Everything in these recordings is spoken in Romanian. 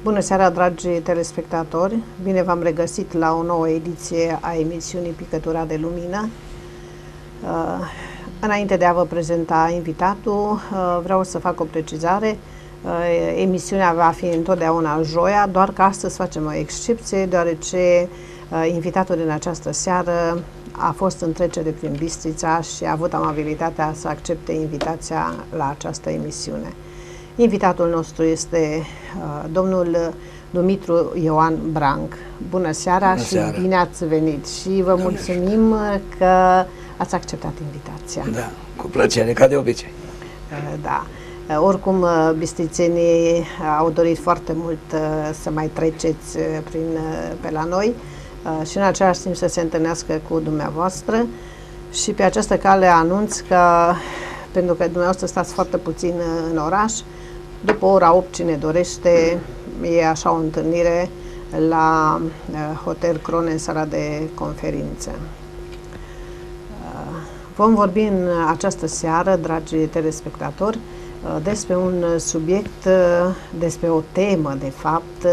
Bună seara, dragi telespectatori! Bine v-am regăsit la o nouă ediție a emisiunii Picătura de Lumină. Înainte de a vă prezenta invitatul, vreau să fac o precizare. Emisiunea va fi întotdeauna joia, doar că astăzi facem o excepție, deoarece invitatul din această seară a fost în trecere prin Bistrița și a avut amabilitatea să accepte invitația la această emisiune. Invitatul nostru este domnul Dumitru Ioan Branc. Bună seara. Bună seara. Și bine ați venit și vă mulțumim că ați acceptat invitația. Da, cu plăcere, ca de obicei. Da. Oricum, bistrițenii au dorit foarte mult să mai treceți pe la noi și în același timp să se întâlnească cu dumneavoastră. Și pe această cale anunț că, pentru că dumneavoastră stați foarte puțin în oraș, după ora 8, cine dorește, e așa o întâlnire la Hotel Crone, în sala de conferințe. Vom vorbi în această seară, dragi telespectatori, despre un subiect, despre o temă, de fapt,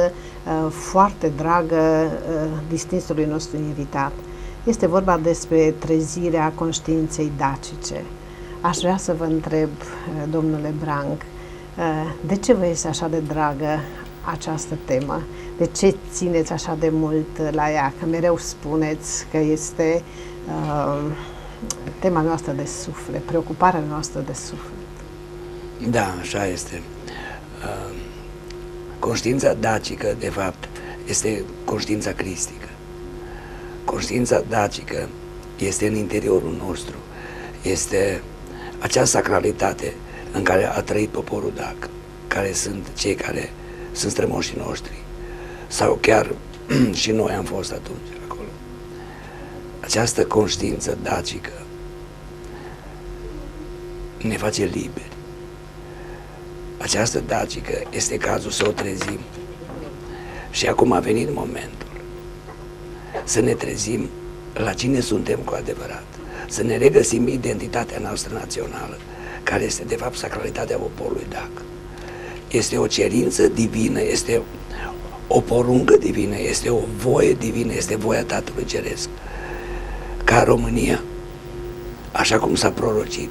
foarte dragă distinsului nostru invitat. Este vorba despre trezirea conștiinței dacice. Aș vrea să vă întreb, domnule Branc, de ce vă este așa de dragă această temă? De ce țineți așa de mult la ea? Că mereu spuneți că este tema noastră de suflet, preocuparea noastră de suflet. Da, așa este. Conștiința dacică, de fapt, este conștiința cristică. Conștiința dacică este în interiorul nostru. Este acea sacralitate în care a trăit poporul dac, care sunt cei care sunt strămoșii noștri, sau chiar și noi am fost atunci acolo. Această conștiință dacică ne face liberi. Această dacică este cazul să o trezim. Și acum a venit momentul să ne trezim la cine suntem cu adevărat, să ne regăsim identitatea noastră națională, care este de fapt sacralitatea poporului dac. Este o cerință divină, este o poruncă divină, este o voie divină, este voia Tatălui Ceresc, ca România, așa cum s-a prorocit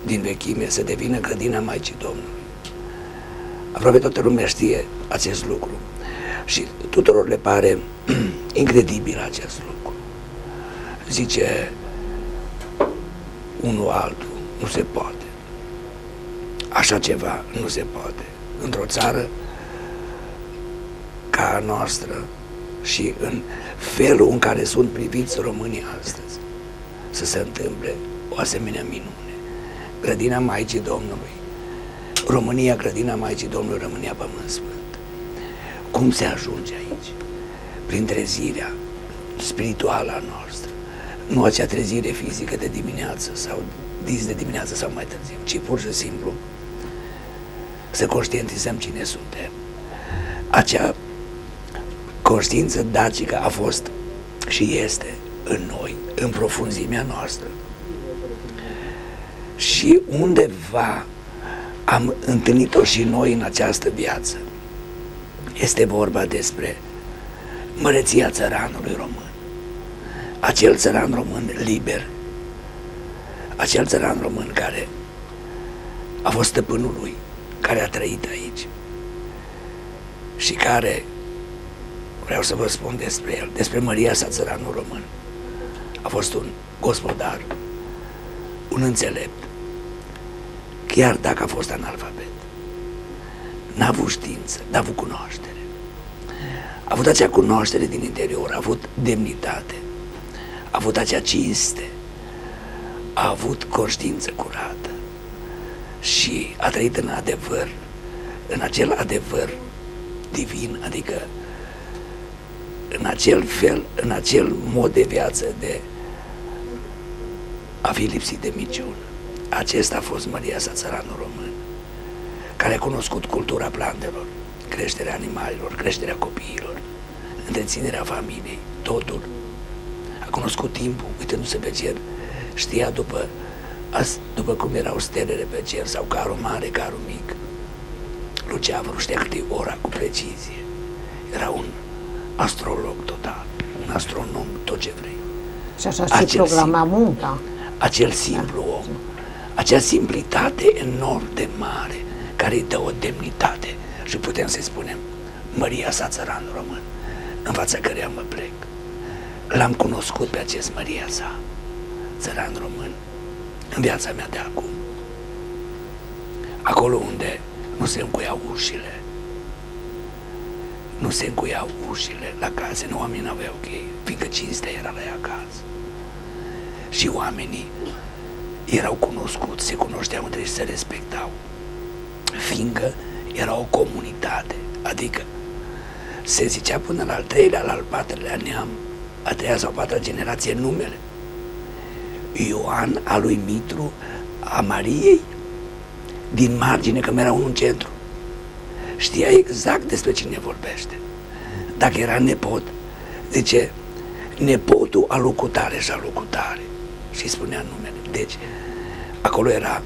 din vechime, să devină grădina Maicii Domnului. Aproape toată lumea știe acest lucru și tuturor le pare incredibil acest lucru. Zice unul altul, nu se poate. Așa ceva nu se poate. Într-o țară ca a noastră și în felul în care sunt priviți românii astăzi, să se întâmple o asemenea minune. Grădina Maicii Domnului, România, grădina Maicii Domnului, România, Pământ Sfânt. Cum se ajunge aici? Prin trezirea spirituală a noastră. Nu acea trezire fizică de dimineață sau dis de dimineață sau mai târziu, ci pur și simplu să conștientizăm cine suntem. Acea conștiință dacică a fost și este în noi, în profunzimea noastră. Și undeva am întâlnit-o și noi în această viață. Este vorba despre măreția țăranului român. Acel țăran român liber, acel țăran român care a fost stăpânul lui, care a trăit aici și care, vreau să vă spun despre el, despre măria sa, țăranul român. A fost un gospodar, un înțelept, chiar dacă a fost analfabet. N-a avut știință, n-a avut cunoaștere. A avut acea cunoaștere din interior, a avut demnitate, a avut acea cinste, a avut conștiință curată și a trăit în adevăr, în acel adevăr divin, adică în acel fel, în acel mod de viață de a fi lipsit de minciună. Acesta a fost măria sa, țăranul român, care a cunoscut cultura plantelor, creșterea animalelor, creșterea copiilor, întreținerea familiei, totul. A cunoscut timpul, uitându-se pe cer, știa după cum erau stelele pe cer, sau carul mare, carul mic. Luceafărul știa câte ora cu precizie. era un astrolog total, un astronom, tot ce vrei. Și așa și programa munca. Acel simplu om, acea simplitate enorm de mare, care îi dă o demnitate și putem să-i spunem măria sa țăran român, în fața căreia mă plec. L-am cunoscut pe acest măria sa țăran român în viața mea de acum, acolo unde nu se încuiau ușile, nu se încuiau ușile la case, nu, oamenii n-aveau chei, fiindcă cinstea era la ea acasă. Și oamenii erau cunoscuți, se cunoșteau între ei și se respectau, fiindcă era o comunitate, adică se zicea până la al treilea, la al patrulea neam, a treia sau a patra generație numele. Ioan al lui Mitru, a Mariei, din margine, că era unul în centru. Știa exact despre cine vorbește. Dacă era nepot, zice, nepotul a lui cutare și a lui cutare. Și spunea numele. Deci, acolo era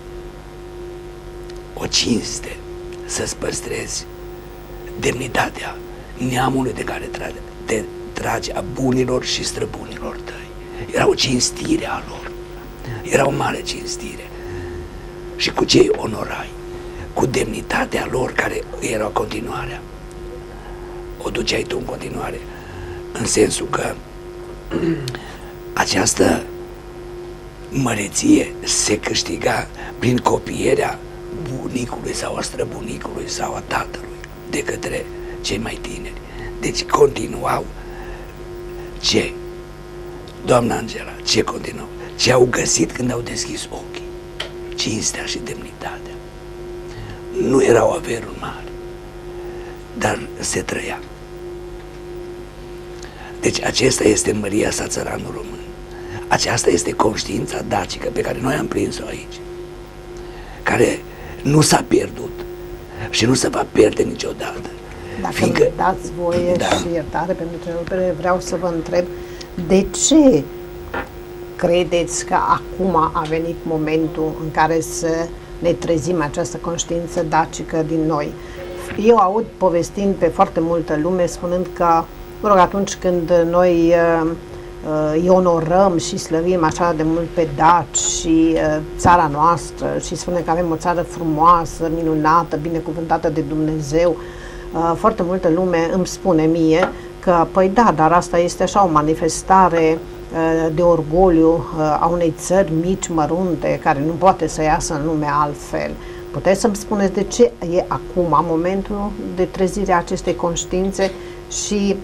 o cinste să-ți păstrezi demnitatea neamului de care te tragi, a bunilor și străbunilor tăi. Era o cinstire a lor. Era o mare cinstire. Și cu ce îi onorai? Cu demnitatea lor, care era continuarea. O duceai tu în continuare, în sensul că această măreție se câștiga prin copierea bunicului sau a străbunicului sau a tatălui de către cei mai tineri. Deci continuau ce? Doamna Angela, ce continuau? Ce au găsit când au deschis ochii? Cinstea și demnitatea. Nu erau averuri mari, dar se trăia. Deci acesta este măria sa țăranul român. Aceasta este conștiința dacică pe care noi am prins-o aici, care nu s-a pierdut și nu se va pierde niciodată. Dacă îmi dați voie și iertare pentru întrerupere, vreau să vă întreb de ce credeți că acum a venit momentul în care să ne trezim această conștiință dacică din noi? Eu aud povestind pe foarte multă lume spunând că, mă rog, atunci când noi îi onorăm și slăvim așa de mult pe daci și țara noastră și spunem că avem o țară frumoasă, minunată, binecuvântată de Dumnezeu, foarte multă lume îmi spune mie că, păi da, dar asta este așa o manifestare de orgoliu a unei țări mici, mărunte, care nu poate să iasă în lume altfel. Puteți să-mi spuneți de ce e acum momentul de trezire a acestei conștiințe și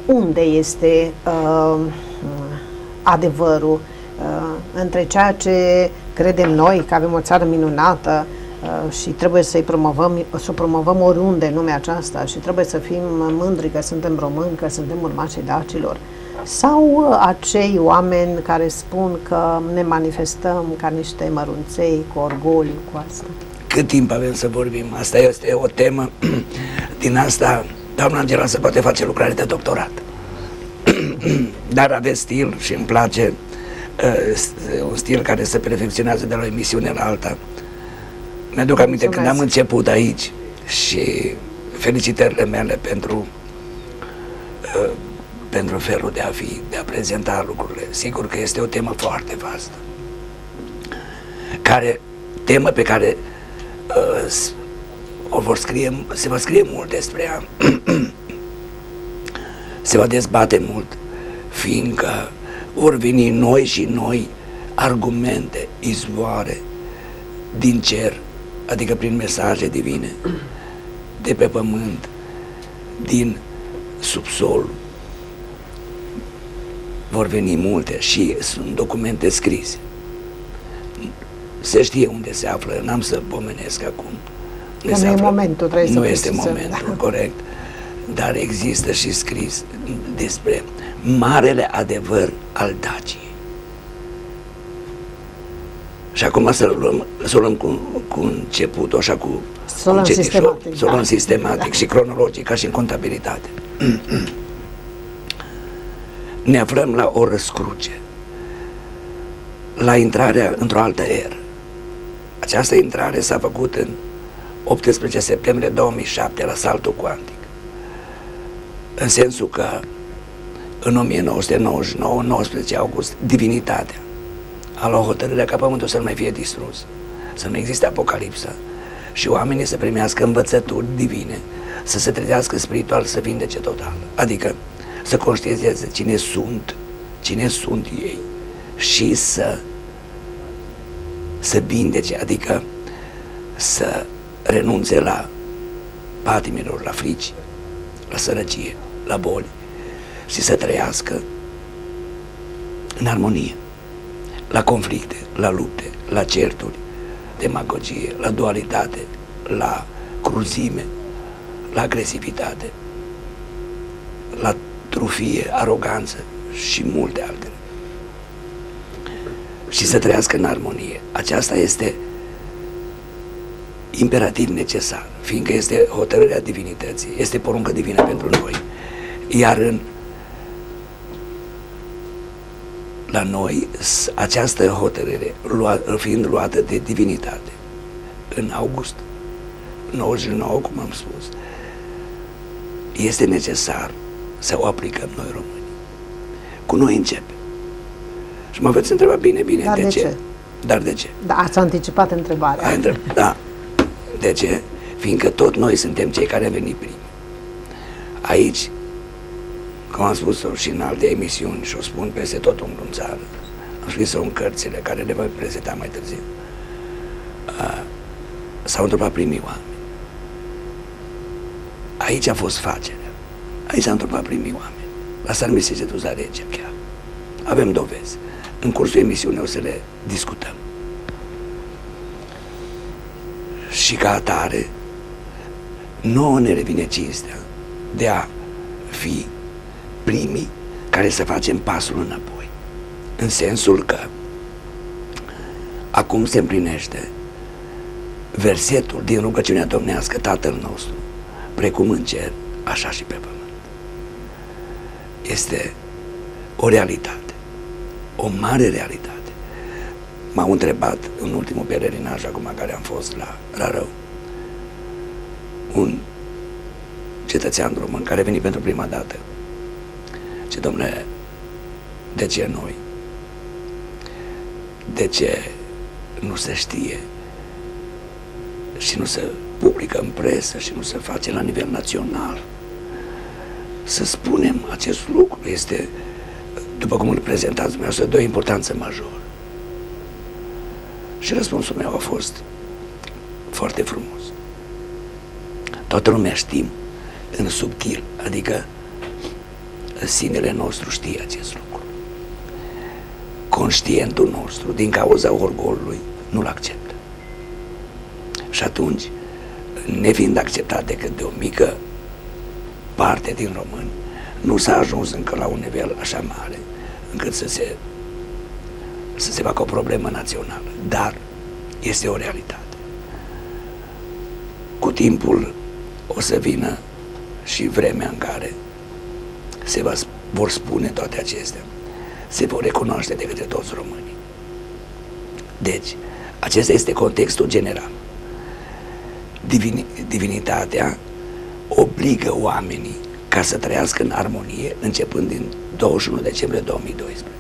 unde este adevărul între ceea ce credem noi, că avem o țară minunată și trebuie să o promovăm oriunde în lumea aceasta și trebuie să fim mândri că suntem români, că suntem urmașii dacilor, sau acei oameni care spun că ne manifestăm ca niște mărunței cu orgoliu, cu asta? Cât timp avem să vorbim? Asta este o temă. Din asta doamna Angela se poate face lucrare de doctorat. Dar aveți stil și îmi place un stil care se perfecționează de la o emisiune la alta. Mi-aduc aminte când am început aici și felicitările mele pentru felul de a fi, de a prezenta lucrurile. Sigur că este o temă foarte vastă, temă pe care se va scrie mult despre ea, se va dezbate mult, fiindcă vor veni noi și noi argumente, izvoare din cer, adică prin mesaje divine, de pe pământ, din subsol. Vor veni multe și sunt documente scrise. Se știe unde se află, n-am să pomenesc acum. Nu e momentul, trebuie să nu este momentul, corect, dar există și scris despre marele adevăr al Daciei. Și acum să o luăm cu începutul, așa cu să o luăm sistematic și cronologic, ca și în contabilitate. Ne aflăm la o răscruce, la intrarea într-o altă eră. Această intrare s-a făcut în 18 septembrie 2007 la saltul cuantic. în sensul că în 1999, 19 august, divinitatea a luat hotărârea ca pământul să nu mai fie distrus, să nu existe apocalipsă și oamenii să primească învățături divine, să se trezească spiritual, să vindece total. Adică să conștientizeze cine sunt ei și să vindece, adică să renunțe la patimilor, la frici, la sărăcie, la boli și să trăiască în armonie, la conflicte, la lupte, la certuri, demagogie, la dualitate, la cruzime, la agresivitate, la trufie, aroganță și multe altele. Și să trăiască în armonie. Aceasta este imperativ necesar, fiindcă este hotărârea divinității, este poruncă divină pentru noi. Iar la noi, această hotărâre, fiind luată de divinitate, în august 99, cum am spus, este necesar să o aplicăm noi români. Cu noi începe. Și mă veți întreba bine, Dar de ce? Dar de ce? Da, ați anticipat întrebarea. Da. De ce? Fiindcă tot noi suntem cei care am venit primi. Aici, cum am spus-o și în alte emisiuni și o spun peste tot în țară, am scris-o în cărțile care le voi prezenta mai târziu, s-au întâmplat primii oameni. Aici a fost facerea. Aici s-au întâmplat primii oameni. La San Misigetul Zaregea chiar. Avem dovezi. În cursul emisiunii o să le discutăm. Și ca atare, nouă ne revine cinstea de a fi primii care să facem pasul înapoi. În sensul că acum se împlinește versetul din rugăciunea domnească, Tatăl nostru, precum în cer, așa și pe pământ. Este o realitate, o mare realitate. M-au întrebat în ultimul pelerinaj, acum care am fost la Rău, un cetățean român care a venit pentru prima dată. Ce, domnule, de ce noi? De ce nu se știe și nu se publică în presă și nu se face la nivel național? Să spunem acest lucru este, după cum îl prezentați dumneavoastră, de o importanță majoră. Și răspunsul meu a fost foarte frumos. Toată lumea știm în subtil, adică sinele nostru știe acest lucru. Conștientul nostru, din cauza orgolului, nu-l acceptă. Și atunci, nefiind acceptat decât de o mică parte din români, nu s-a ajuns încă la un nivel așa mare încât să se facă o problemă națională. Dar este o realitate. Cu timpul o să vină și vremea în care vor spune toate acestea, se vor recunoaște de către toți românii. Deci, acesta este contextul general. Divinitatea obligă oamenii ca să trăiască în armonie începând din 21 decembrie 2012.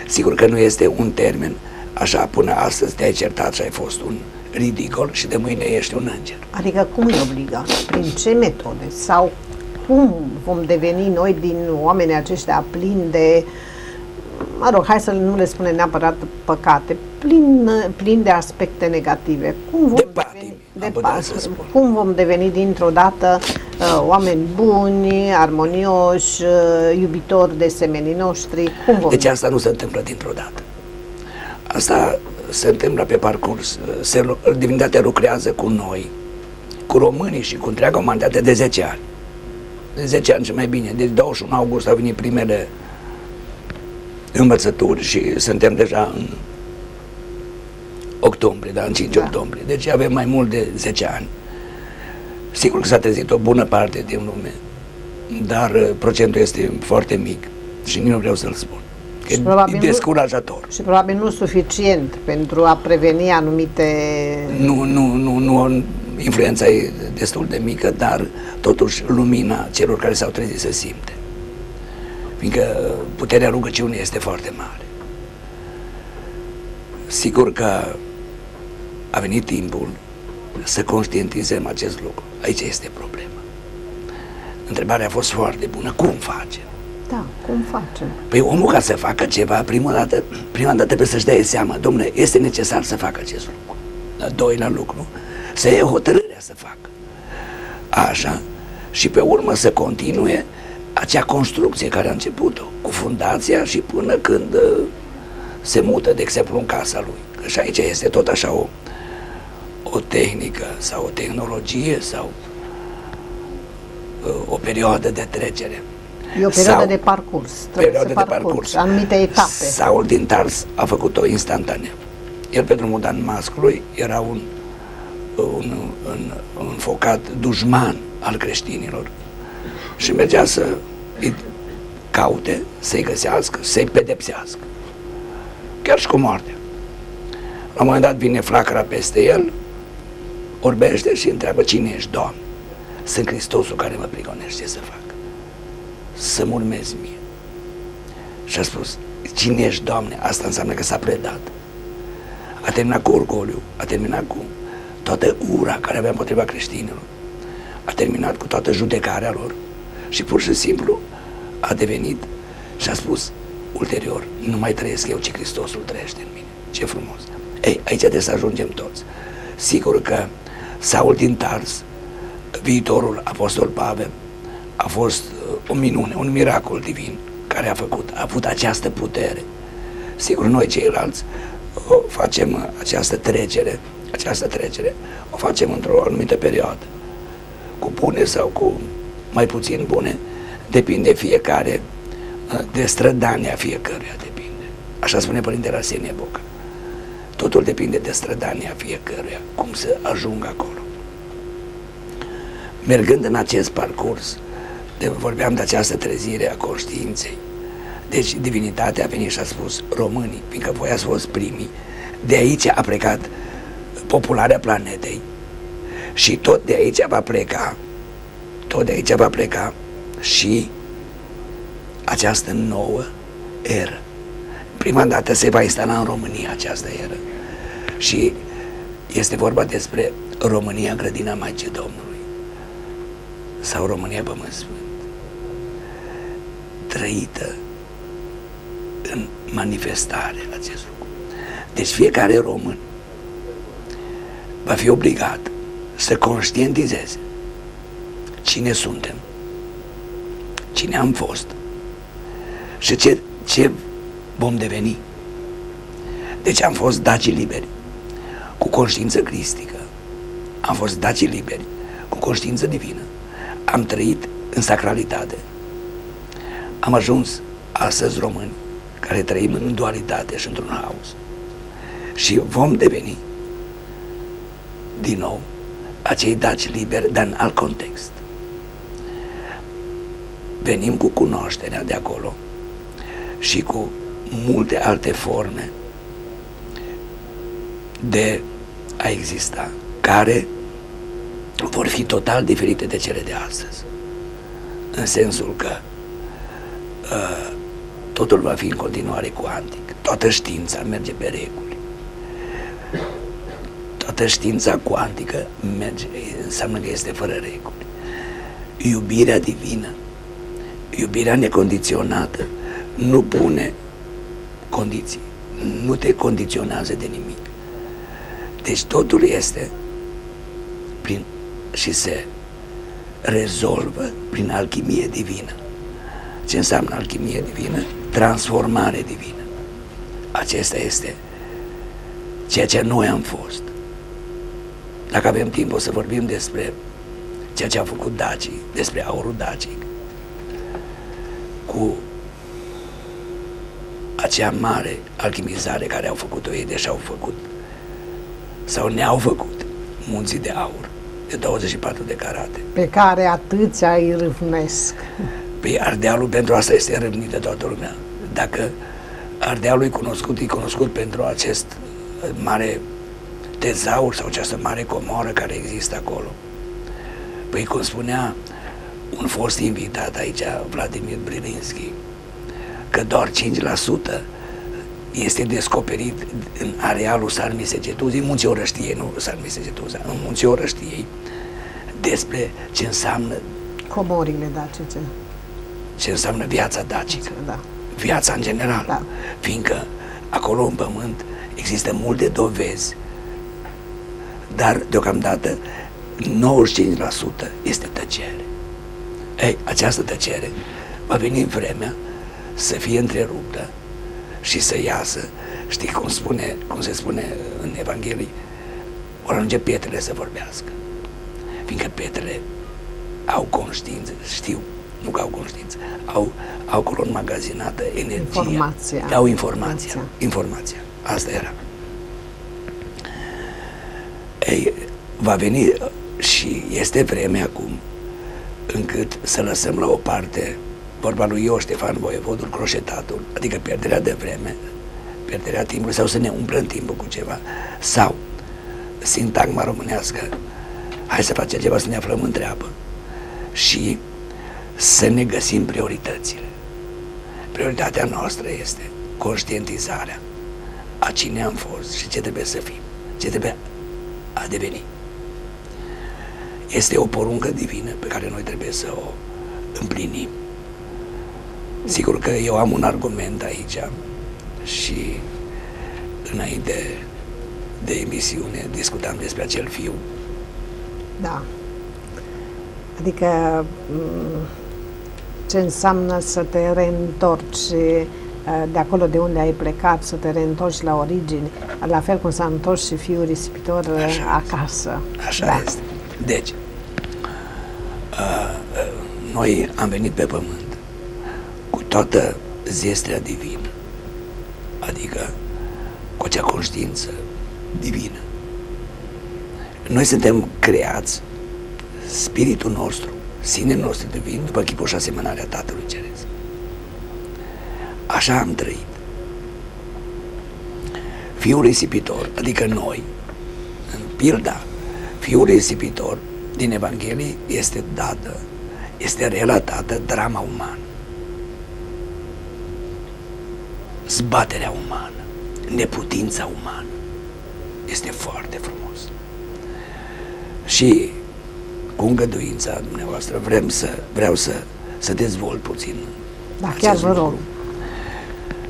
Sigur că nu este un termen așa, până astăzi te-ai certat și ai fost un ridicol și de mâine ești un înger. Adică cum îi obliga? Prin ce metode? Sau cum vom deveni noi din oamenii aceștia plini de, mă rog, hai să nu le spunem neapărat păcate, plin de aspecte negative? Cum vom deveni dintr-o dată oameni buni, armonioși, iubitori de semenii noștri? Deci asta nu se întâmplă dintr-o dată. Asta se întâmplă pe parcurs. Divinitatea lucrează cu noi, cu românii și cu întreaga umanitate de 10 ani. De 10 ani și mai bine. Deci 21 august au venit primele învățături și suntem deja în octombrie, în 5 octombrie. Deci avem mai mult de 10 ani. Sigur că s-a trezit o bună parte din lume, dar procentul este foarte mic și nici nu vreau să-l spun. E descurajator. Și probabil nu suficient pentru a preveni anumite... influența e destul de mică, dar totuși lumina celor care s-au trezit se simte. Fiindcă puterea rugăciunii este foarte mare. Sigur că a venit timpul să conștientizăm acest lucru. Aici este problema. Întrebarea a fost foarte bună. Cum facem? Da, cum facem? Păi omul, ca să facă ceva, prima dată trebuie să-și dea seama, dom'le, este necesar să facă acest lucru. Al doilea lucru, să iei hotărârea să facă. Așa. Și pe urmă să continue acea construcție care a început-o, cu fundația și până când se mută, de exemplu, în casa lui. Și aici este tot așa o tehnică sau o tehnologie sau o perioadă de trecere. E o perioadă de parcurs. Perioadă de parcurs. Anumite etape. Saul din Tars a făcut-o instantaneu. El, pe drumul Damascului, era un înfocat dușman al creștinilor și mergea să îi caute, să-i găsească, să-i pedepsească. Chiar și cu moartea. La un moment dat vine flacăra peste el, orbește și întreabă: cine ești, Doamne? Sunt Hristosul care mă prigonește, ce să fac? Să-mi urmezi mie. Și a spus: cine ești, Doamne? Asta înseamnă că s-a predat. A terminat cu orgoliu, a terminat cu toată ura care avea împotriva creștinilor, a terminat cu toată judecarea lor și pur și simplu a devenit și a spus ulterior: nu mai trăiesc eu, ci Hristosul trăiește în mine. Ce frumos! Ei, aici trebuie să ajungem toți. Sigur că Saul din Tars, viitorul apostol Pavel, a fost o minune, un miracol divin care a avut această putere. Sigur, noi ceilalți o facem această trecere, o facem într-o anumită perioadă, cu bune sau cu mai puțin bune, depinde fiecare, de strădania fiecăruia depinde. Așa spune Părintele Arsenie Boca. Totul depinde de strădania fiecăruia, cum să ajungă acolo. Mergând în acest parcurs, vorbeam de această trezire a conștiinței. Deci divinitatea a venit și a spus: românii, fiindcă voi ați fost primii, de aici a plecat popularea planetei și tot de aici va pleca și această nouă eră. Prima dată se va instala în România această eră și este vorba despre România, grădina Maicii Domnului, sau România Pământ Sfânt, trăită în manifestare acest lucru. Deci fiecare român va fi obligat să conștientizeze cine suntem, cine am fost și ce vom deveni. Deci am fost daci liberi cu conștiință cristică, am fost daci liberi cu conștiință divină, am trăit în sacralitate, am ajuns astăzi români care trăim în dualitate și într-un haos și vom deveni din nou acei daci liberi, dar în alt context. Venim cu cunoașterea de acolo și cu multe alte forme de a exista, care vor fi total diferite de cele de astăzi, în sensul că totul va fi în continuare cuantic. Toată știința merge pe reguli. Toată știința cuantică înseamnă că este fără reguli. Iubirea divină, iubirea necondiționată, nu pune condiții, nu te condiționează de nimic. Deci totul este și se rezolvă prin alchimie divină. Ce înseamnă alchimie divină? Transformare divină. Acesta este ceea ce noi am fost. Dacă avem timp, o să vorbim despre ceea ce a făcut dacii, despre aurul dacic, cu acea mare alchimizare care au făcut-o ei, deși au făcut sau ne-au făcut munții de aur de 24 de carate. Pe care atâția îi râvnesc. Păi Ardealul pentru asta este râvnit de toată lumea. Dacă Ardealul e cunoscut pentru acest mare tezaur sau această mare comoră care există acolo. Păi cum spunea un fost invitat aici, Vladimir Brilinski, că doar 5% este descoperit în arealul Sarmisegetuzei, Munții Orăștiei, nu Sarmisegetuza, în Munții Orăștiei, despre ce înseamnă comorile dacice. Ce înseamnă viața dacică. Da. Viața în general. Da. Fiindcă acolo în pământ există multe dovezi, dar deocamdată 95% este tăcere. Ei, această tăcere va veni în vremea să fie întreruptă și să iasă, știi cum se spune în Evanghelie, vor ajunge pietrele să vorbească. Fiindcă pietrele au conștiință, știu, nu că au conștiință, au acolo înmagazinată energia. Au informația. Asta era. Ei, va veni și este vreme acum încât să lăsăm la o parte vorba lui Ioan Ștefan Voievodul, croșetatul, adică pierderea de vreme, pierderea timpului, sau să ne umplăm timpul cu ceva, sau sintagma românească, hai să facem ceva, să ne aflăm în treabă și să ne găsim prioritățile. Prioritatea noastră este conștientizarea a cine am fost și ce trebuie să fim, ce trebuie a deveni. Este o poruncă divină pe care noi trebuie să o împlinim. Sigur că eu am un argument aici și înainte de emisiune discutam despre acel fiu. Da. Adică ce înseamnă să te reîntorci de acolo de unde ai plecat, să te reîntorci la origini, la fel cum s-a întors și fiul risipitor acasă. Așa este. Deci, noi am venit pe pământ cu toată zestrea divină, adică cu acea conștiință divină. Noi suntem creați, spiritul nostru, sinele nostru divin, după chipul și asemănarea Tatălui Ceresc. Așa am trăit. Fiul risipitor, adică noi, în pilda fiul risipitor din Evanghelie este relatată drama umană, zbaterea umană, neputința umană. Este foarte frumos. Și cu îngăduința dumneavoastră vreau să dezvolt puțin. Da, chiar vă rog.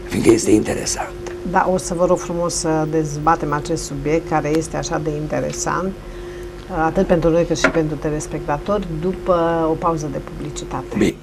Fiindcă este interesant. Da, o să vă rog frumos să dezbatem acest subiect care este așa de interesant, atât pentru noi cât și pentru telespectatori, după o pauză de publicitate. Bine.